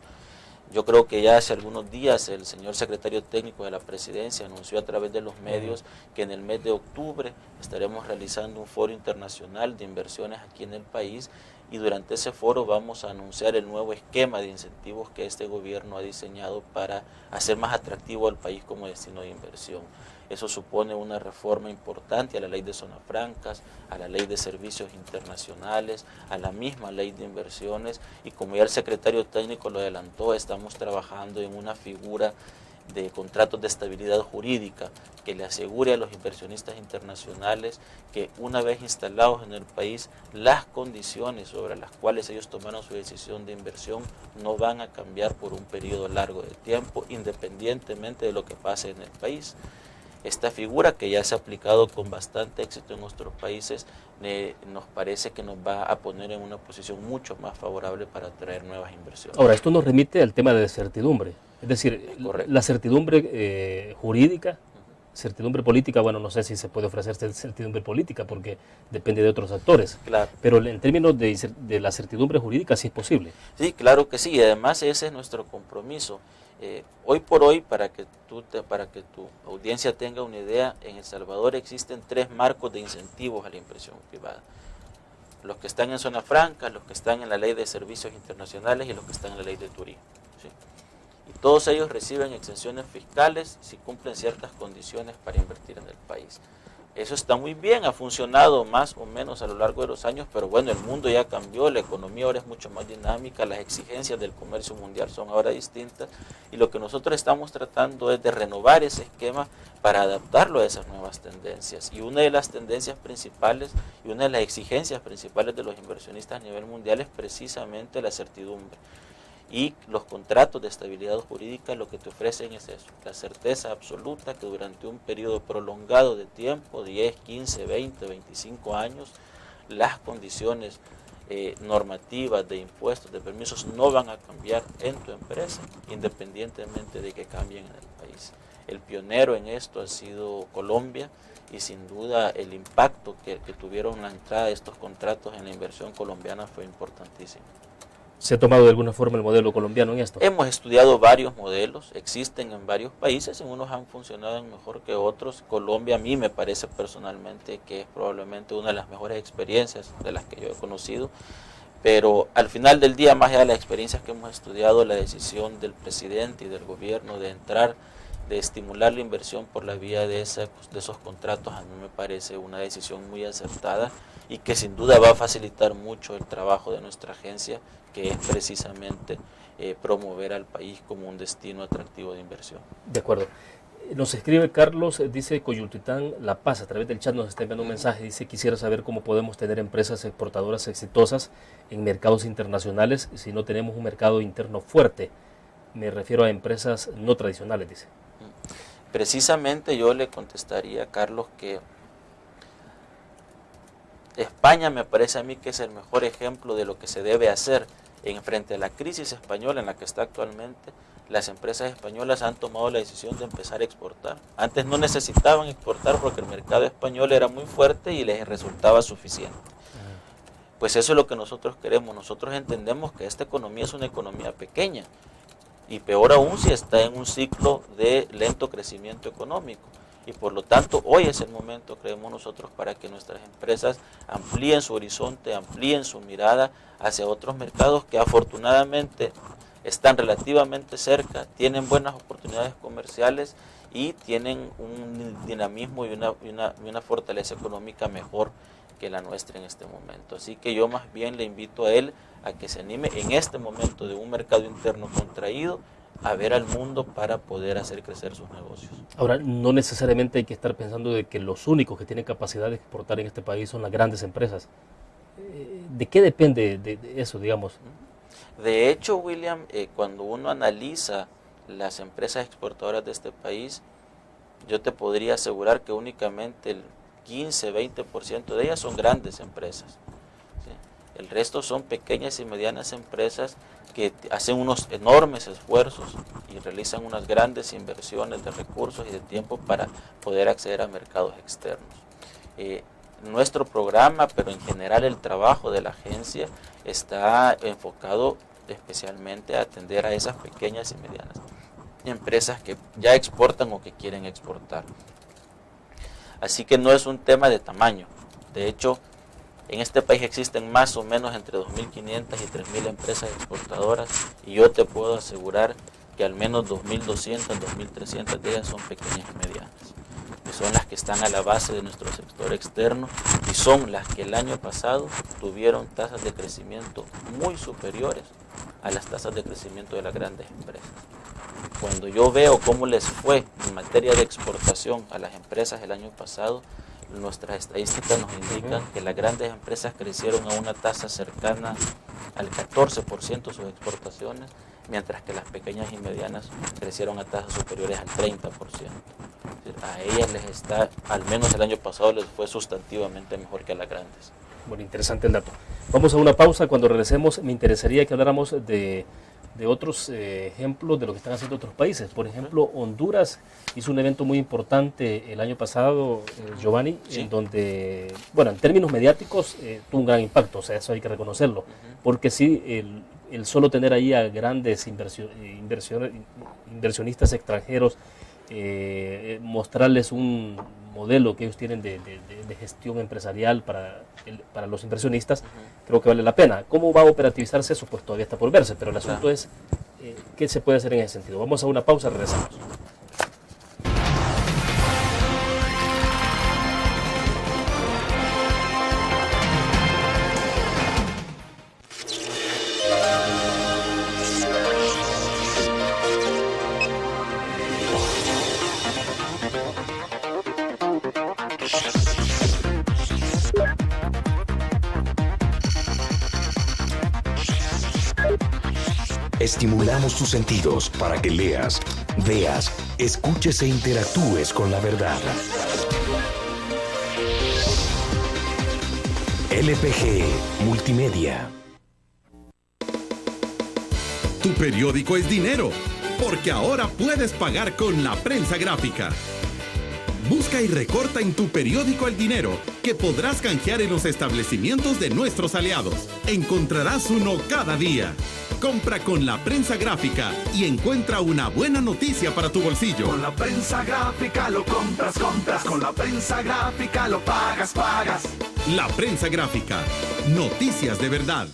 Yo creo que ya hace algunos días el señor secretario técnico de la presidencia anunció a través de los medios que en el mes de octubre estaremos realizando un foro internacional de inversiones aquí en el país y durante ese foro vamos a anunciar el nuevo esquema de incentivos que este gobierno ha diseñado para hacer más atractivo al país como destino de inversión. Eso supone una reforma importante a la ley de zonas francas, a la ley de servicios internacionales, a la misma ley de inversiones y como ya el secretario técnico lo adelantó, estamos trabajando en una figura de contratos de estabilidad jurídica que le asegure a los inversionistas internacionales que una vez instalados en el país, las condiciones sobre las cuales ellos tomaron su decisión de inversión no van a cambiar por un periodo largo de tiempo, independientemente de lo que pase en el país. Esta figura, que ya se ha aplicado con bastante éxito en nuestros países, nos parece que nos va a poner en una posición mucho más favorable para atraer nuevas inversiones. Ahora, esto nos remite al tema de certidumbre, es decir, la certidumbre jurídica, certidumbre política, bueno, no sé si se puede ofrecer certidumbre política porque depende de otros actores, claro. Pero en términos de la certidumbre jurídica sí es posible. Sí, claro que sí, y además ese es nuestro compromiso. Hoy por hoy, para que tu audiencia tenga una idea, en El Salvador existen 3 marcos de incentivos a la inversión privada. Los que están en zona franca, los que están en la ley de servicios internacionales y los que están en la ley de turismo. ¿Sí? Y todos ellos reciben exenciones fiscales si cumplen ciertas condiciones para invertir en el país. Eso está muy bien, ha funcionado más o menos a lo largo de los años, pero bueno, el mundo ya cambió, la economía ahora es mucho más dinámica, las exigencias del comercio mundial son ahora distintas y lo que nosotros estamos tratando es de renovar ese esquema para adaptarlo a esas nuevas tendencias. Y una de las tendencias principales y una de las exigencias principales de los inversionistas a nivel mundial es precisamente la certidumbre. Y los contratos de estabilidad jurídica lo que te ofrecen es eso, la certeza absoluta que durante un periodo prolongado de tiempo, 10, 15, 20, 25 años, las condiciones normativas de impuestos, de permisos, no van a cambiar en tu empresa, independientemente de que cambien en el país. El pionero en esto ha sido Colombia y sin duda el impacto que tuvieron la entrada de estos contratos en la inversión colombiana fue importantísimo. ¿Se ha tomado de alguna forma el modelo colombiano en esto? Hemos estudiado varios modelos, existen en varios países, unos han funcionado mejor que otros. Colombia a mí me parece personalmente que es probablemente una de las mejores experiencias de las que yo he conocido, pero al final del día, más allá de las experiencias que hemos estudiado, la decisión del presidente y del gobierno de entrar, de estimular la inversión por la vía de esos contratos, a mí me parece una decisión muy acertada y que sin duda va a facilitar mucho el trabajo de nuestra agencia, que es precisamente promover al país como un destino atractivo de inversión. De acuerdo. Nos escribe Carlos, dice Coyultitán La Paz, a través del chat nos está enviando un mensaje, dice: quisiera saber cómo podemos tener empresas exportadoras exitosas en mercados internacionales si no tenemos un mercado interno fuerte. Me refiero a empresas no tradicionales, dice. Precisamente yo le contestaría a Carlos que España me parece a mí que es el mejor ejemplo de lo que se debe hacer frente a la crisis española en la que está actualmente. Las empresas españolas han tomado la decisión de empezar a exportar. Antes no necesitaban exportar porque el mercado español era muy fuerte y les resultaba suficiente. Pues eso es lo que nosotros queremos. Nosotros entendemos que esta economía es una economía pequeña y peor aún si está en un ciclo de lento crecimiento económico. Y por lo tanto hoy es el momento, creemos nosotros, para que nuestras empresas amplíen su horizonte, amplíen su mirada hacia otros mercados que afortunadamente están relativamente cerca, tienen buenas oportunidades comerciales y tienen un dinamismo y una fortaleza económica mejor que la nuestra en este momento. Así que yo más bien le invito a él a que se anime en este momento de un mercado interno contraído a ver al mundo para poder hacer crecer sus negocios. Ahora, no necesariamente hay que estar pensando de que los únicos que tienen capacidad de exportar en este país son las grandes empresas. ¿De qué depende de eso, digamos? De hecho, William, cuando uno analiza las empresas exportadoras de este país, yo te podría asegurar que únicamente el 15-20% de ellas son grandes empresas, ¿sí? El resto son pequeñas y medianas empresas que hacen unos enormes esfuerzos y realizan unas grandes inversiones de recursos y de tiempo para poder acceder a mercados externos. Nuestro programa, pero en general el trabajo de la agencia, está enfocado especialmente a atender a esas pequeñas y medianas empresas que ya exportan o que quieren exportar. Así que no es un tema de tamaño. De hecho, en este país existen más o menos entre 2.500 y 3.000 empresas exportadoras y yo te puedo asegurar que al menos 2.200, 2.300 de ellas son pequeñas y medianas, que son las que están a la base de nuestro sector externo y son las que el año pasado tuvieron tasas de crecimiento muy superiores a las tasas de crecimiento de las grandes empresas. Cuando yo veo cómo les fue en materia de exportación a las empresas el año pasado, nuestras estadísticas nos indican que las grandes empresas crecieron a una tasa cercana al 14% sus exportaciones, mientras que las pequeñas y medianas crecieron a tasas superiores al 30%. A ellas les está, al menos el año pasado, les fue sustantivamente mejor que a las grandes. Bueno, interesante el dato. Vamos a una pausa. Cuando regresemos, me interesaría que habláramos de otros ejemplos de lo que están haciendo otros países. Por ejemplo, Honduras hizo un evento muy importante el año pasado, Giovanni, ¿sí? En donde, bueno, en términos mediáticos tuvo un gran impacto, o sea, eso hay que reconocerlo, porque sí, el solo tener ahí a grandes inversionistas extranjeros, mostrarles un modelo que ellos tienen de gestión empresarial para los inversionistas, creo que vale la pena. ¿Cómo va a operativizarse eso? Pues todavía está por verse, pero el asunto es qué se puede hacer en ese sentido. Vamos a una pausa, regresamos. Estimulamos tus sentidos para que leas, veas, escuches e interactúes con la verdad. LPG Multimedia. Tu periódico es dinero, porque ahora puedes pagar con la prensa gráfica. Busca y recorta en tu periódico El Dinero, que podrás canjear en los establecimientos de nuestros aliados. Encontrarás uno cada día. Compra con la prensa gráfica y encuentra una buena noticia para tu bolsillo. Con la prensa gráfica lo compras. Con la prensa gráfica lo pagas. La prensa gráfica. Noticias de verdad.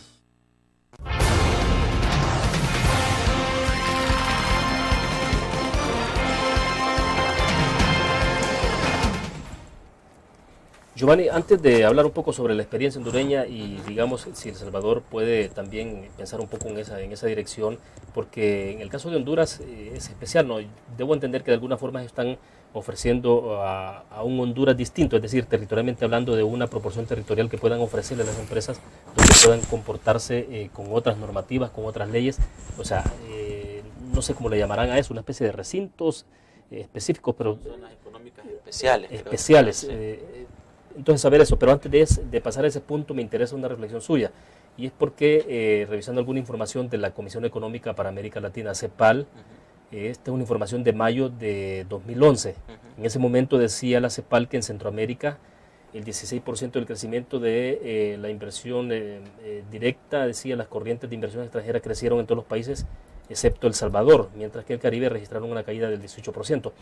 Giovanni, antes de hablar un poco sobre la experiencia hondureña y digamos si El Salvador puede también pensar un poco en esa dirección, porque en el caso de Honduras es especial, ¿no? Debo entender que de alguna forma están ofreciendo a un Honduras distinto, es decir, territorialmente hablando de una proporción territorial que puedan ofrecerle a las empresas donde puedan comportarse con otras normativas, con otras leyes, o sea, no sé cómo le llamarán a eso, una especie de recintos específicos, pero... Zonas económicas especiales. Especiales. Entonces, saber eso, pero antes de pasar a ese punto me interesa una reflexión suya, y es porque revisando alguna información de la Comisión Económica para América Latina, CEPAL, esta es una información de mayo de 2011. En ese momento decía la CEPAL que en Centroamérica el 16% del crecimiento de la inversión directa, decía, las corrientes de inversión extranjera crecieron en todos los países, excepto El Salvador, mientras que el Caribe registraron una caída del 18%.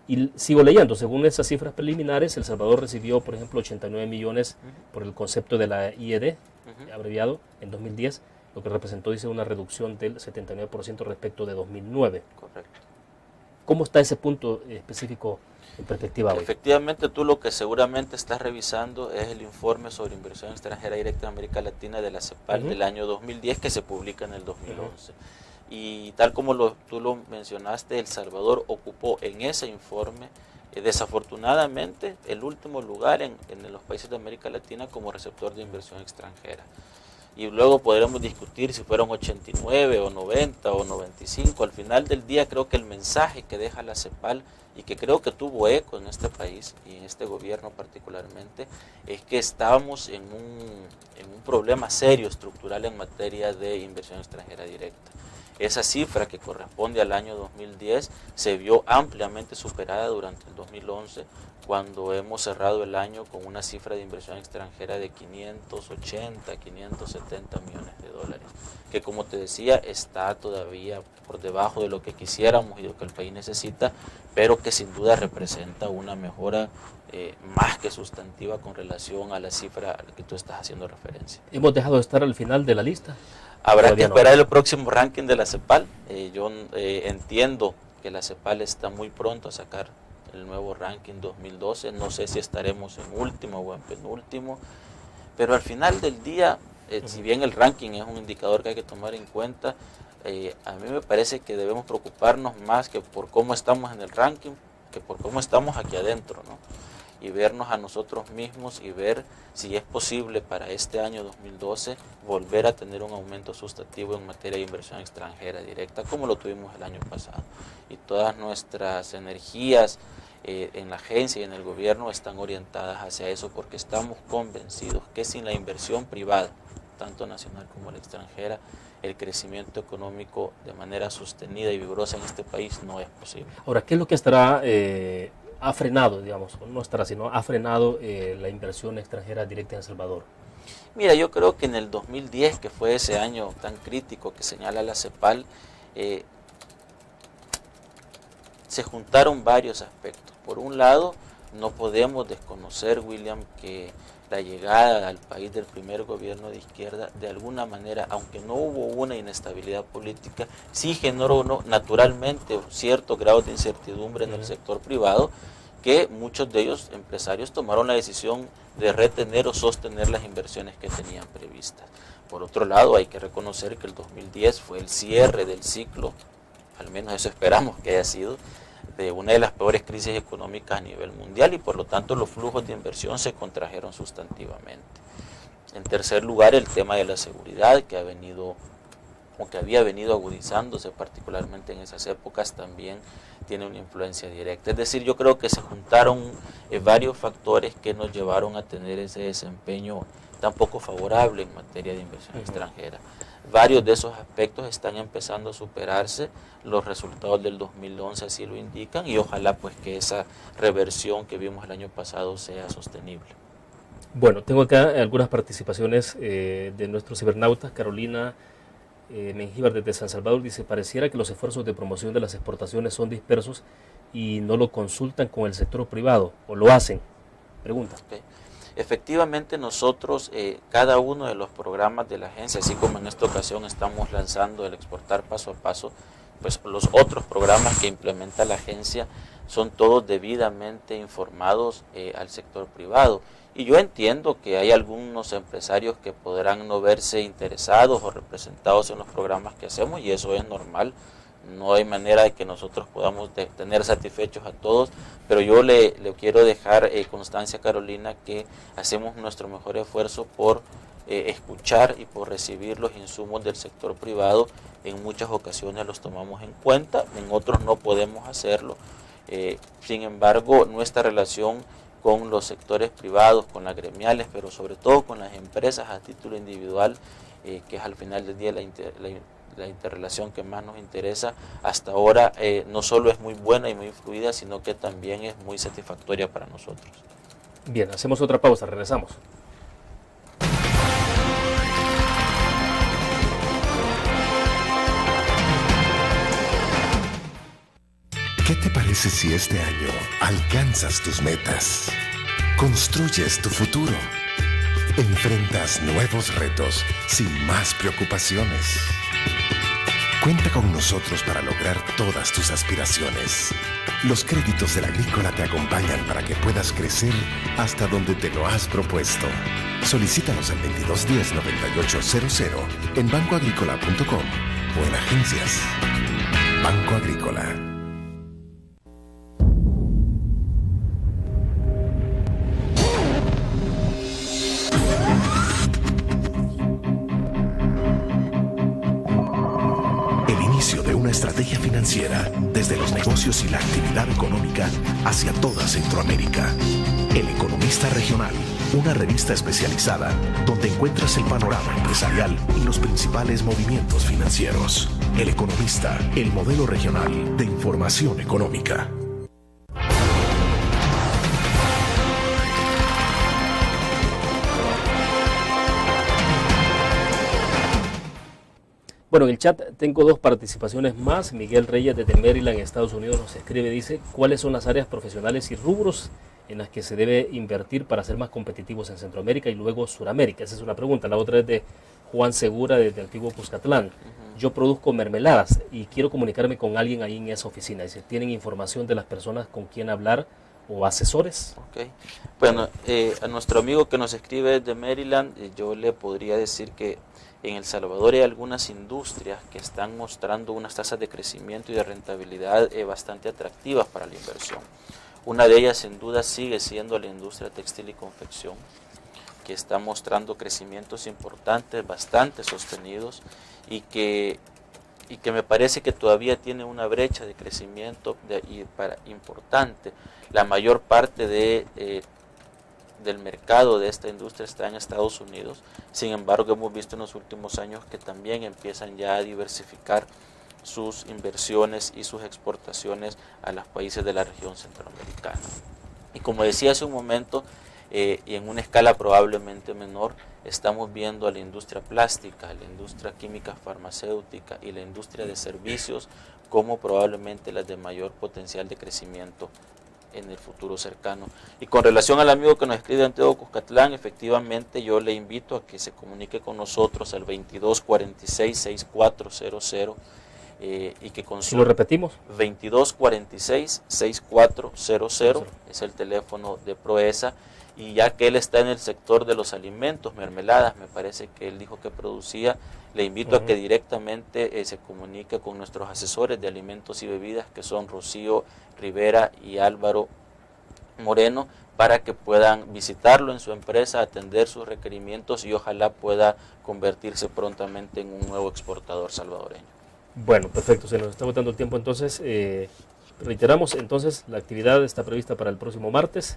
Y sigo leyendo, según esas cifras preliminares, El Salvador recibió, por ejemplo, 89 millones por el concepto de la IED, abreviado, en 2010, lo que representó, dice, una reducción del 79% respecto de 2009. Correcto. ¿Cómo está ese punto específico en perspectiva hoy? Efectivamente, tú lo que seguramente estás revisando es el informe sobre inversión extranjera directa en América Latina de la CEPAL del año 2010, que se publica en el 2011. Y tal como tú lo mencionaste, El Salvador ocupó en ese informe, desafortunadamente, el último lugar en los países de América Latina como receptor de inversión extranjera. Y luego podremos discutir si fueron 89 o 90 o 95. Al final del día creo que el mensaje que deja la CEPAL y que creo que tuvo eco en este país y en este gobierno particularmente, es que estábamos en un problema serio estructural en materia de inversión extranjera directa. Esa cifra, que corresponde al año 2010, se vio ampliamente superada durante el 2011, cuando hemos cerrado el año con una cifra de inversión extranjera de 580, 570 millones de dólares, que, como te decía, está todavía por debajo de lo que quisiéramos y de lo que el país necesita, pero que sin duda representa una mejora más que sustantiva con relación a la cifra a la que tú estás haciendo referencia. ¿Hemos dejado de estar al final de la lista? Habrá que esperar el próximo ranking de la CEPAL. Yo entiendo que la CEPAL está muy pronto a sacar el nuevo ranking 2012. No sé si estaremos en último o en penúltimo, pero al final del día, si bien el ranking es un indicador que hay que tomar en cuenta, a mí me parece que debemos preocuparnos más que por cómo estamos en el ranking, que por cómo estamos aquí adentro, ¿no? Y vernos a nosotros mismos y ver si es posible para este año 2012 volver a tener un aumento sustantivo en materia de inversión extranjera directa, como lo tuvimos el año pasado. Y todas nuestras energías en la agencia y en el gobierno están orientadas hacia eso, porque estamos convencidos que sin la inversión privada, tanto nacional como la extranjera, el crecimiento económico de manera sostenida y vigorosa en este país no es posible. Ahora, ¿qué es lo que estará... ha frenado, digamos, no estará, sino ha frenado la inversión extranjera directa en El Salvador? Mira, yo creo que en el 2010, que fue ese año tan crítico que señala la CEPAL, se juntaron varios aspectos. Por un lado, no podemos desconocer, William, que la llegada al país del primer gobierno de izquierda, de alguna manera, aunque no hubo una inestabilidad política, sí generó naturalmente cierto grado de incertidumbre en el sector privado, que muchos de ellos, empresarios, tomaron la decisión de retener o sostener las inversiones que tenían previstas. Por otro lado, hay que reconocer que el 2010 fue el cierre del ciclo, al menos eso esperamos que haya sido, de una de las peores crisis económicas a nivel mundial, y por lo tanto los flujos de inversión se contrajeron sustantivamente. En tercer lugar, el tema de la seguridad, que había venido agudizándose particularmente en esas épocas, también tiene una influencia directa. Es decir, yo creo que se juntaron varios factores que nos llevaron a tener ese desempeño tan poco favorable en materia de inversión extranjera. Varios de esos aspectos están empezando a superarse, los resultados del 2011 así lo indican, y ojalá pues que esa reversión que vimos el año pasado sea sostenible. Bueno, tengo acá algunas participaciones de nuestros cibernautas. Carolina Mengíbar desde San Salvador dice: pareciera que los esfuerzos de promoción de las exportaciones son dispersos y no lo consultan con el sector privado, o lo hacen. Pregunta. Okay. Efectivamente, nosotros, cada uno de los programas de la agencia, así como en esta ocasión estamos lanzando el Exportar Paso a Paso, pues los otros programas que implementa la agencia son todos debidamente informados al sector privado. Y yo entiendo que hay algunos empresarios que podrán no verse interesados o representados en los programas que hacemos, y eso es normal. No hay manera de que nosotros podamos tener satisfechos a todos, pero yo le quiero dejar constancia a Carolina que hacemos nuestro mejor esfuerzo por escuchar y por recibir los insumos del sector privado. En muchas ocasiones los tomamos en cuenta, en otros no podemos hacerlo. Sin embargo, nuestra relación con los sectores privados, con las gremiales, pero sobre todo con las empresas a título individual, que es al final del día la interrelación que más nos interesa, hasta ahora no solo es muy buena y muy fluida, sino que también es muy satisfactoria para nosotros. Bien, hacemos otra pausa, regresamos. ¿Qué te parece si este año alcanzas tus metas? Construyes tu futuro. Enfrentas nuevos retos sin más preocupaciones. Cuenta con nosotros para lograr todas tus aspiraciones. Los créditos del Agrícola te acompañan para que puedas crecer hasta donde te lo has propuesto. Solicítalos al 2210-9800 en bancoagricola.com o en agencias. Banco Agrícola. Una estrategia financiera desde los negocios y la actividad económica hacia toda Centroamérica. El Economista Regional, una revista especializada donde encuentras el panorama empresarial y los principales movimientos financieros. El Economista, el modelo regional de información económica. Bueno, en el chat tengo dos participaciones más. Miguel Reyes desde Maryland, Estados Unidos, nos escribe, dice, ¿cuáles son las áreas profesionales y rubros en las que se debe invertir para ser más competitivos en Centroamérica y luego Suramérica? Esa es una pregunta. La otra es de Juan Segura desde Antiguo Cuscatlán. Yo produzco mermeladas y quiero comunicarme con alguien ahí en esa oficina. Dice, ¿tienen información de las personas con quien hablar o asesores? Okay. Bueno, a nuestro amigo que nos escribe desde Maryland, yo le podría decir que en El Salvador hay algunas industrias que están mostrando unas tasas de crecimiento y de rentabilidad bastante atractivas para la inversión. Una de ellas sin duda sigue siendo la industria textil y confección, que está mostrando crecimientos importantes, bastante sostenidos, y que me parece que todavía tiene una brecha de crecimiento importante. La mayor parte del mercado de esta industria está en Estados Unidos. Sin embargo, hemos visto en los últimos años que también empiezan ya a diversificar sus inversiones y sus exportaciones a los países de la región centroamericana. Y como decía hace un momento, y en una escala probablemente menor, estamos viendo a la industria plástica, la industria química farmacéutica y la industria de servicios como probablemente las de mayor potencial de crecimiento en el futuro cercano. Y con relación al amigo que nos escribe de Antiguo Cuscatlán, efectivamente yo le invito a que se comunique con nosotros al 2246-6400 y que consulte. ¿Lo repetimos? 2246-6400 es el teléfono de Proesa, y ya que él está en el sector de los alimentos, mermeladas, me parece que él dijo que producía, le invito a que directamente se comunique con nuestros asesores de alimentos y bebidas, que son Rocío Rivera y Álvaro Moreno, para que puedan visitarlo en su empresa, atender sus requerimientos y ojalá pueda convertirse prontamente en un nuevo exportador salvadoreño. Bueno, perfecto, se nos está agotando el tiempo, entonces reiteramos, entonces la actividad está prevista para el próximo martes.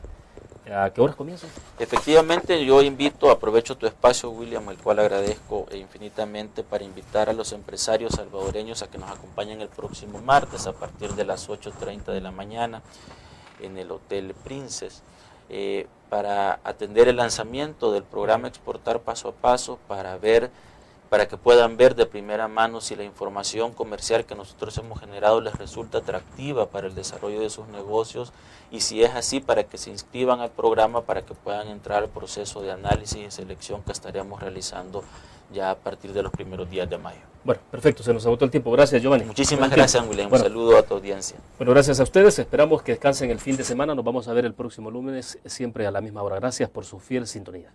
¿A qué horas comienza? Efectivamente, yo aprovecho tu espacio, William, el cual agradezco infinitamente, para invitar a los empresarios salvadoreños a que nos acompañen el próximo martes a partir de las 8:30 de la mañana en el Hotel Princess, para atender el lanzamiento del programa Exportar Paso a Paso, para para que puedan ver de primera mano si la información comercial que nosotros hemos generado les resulta atractiva para el desarrollo de sus negocios, y si es así, para que se inscriban al programa para que puedan entrar al proceso de análisis y selección que estaremos realizando ya a partir de los primeros días de mayo. Bueno, perfecto, se nos agotó el tiempo. Gracias, Giovanni. Muchísimas gracias, William. Un saludo a tu audiencia. Bueno, gracias a ustedes. Esperamos que descansen el fin de semana. Nos vamos a ver el próximo lunes, siempre a la misma hora. Gracias por su fiel sintonía.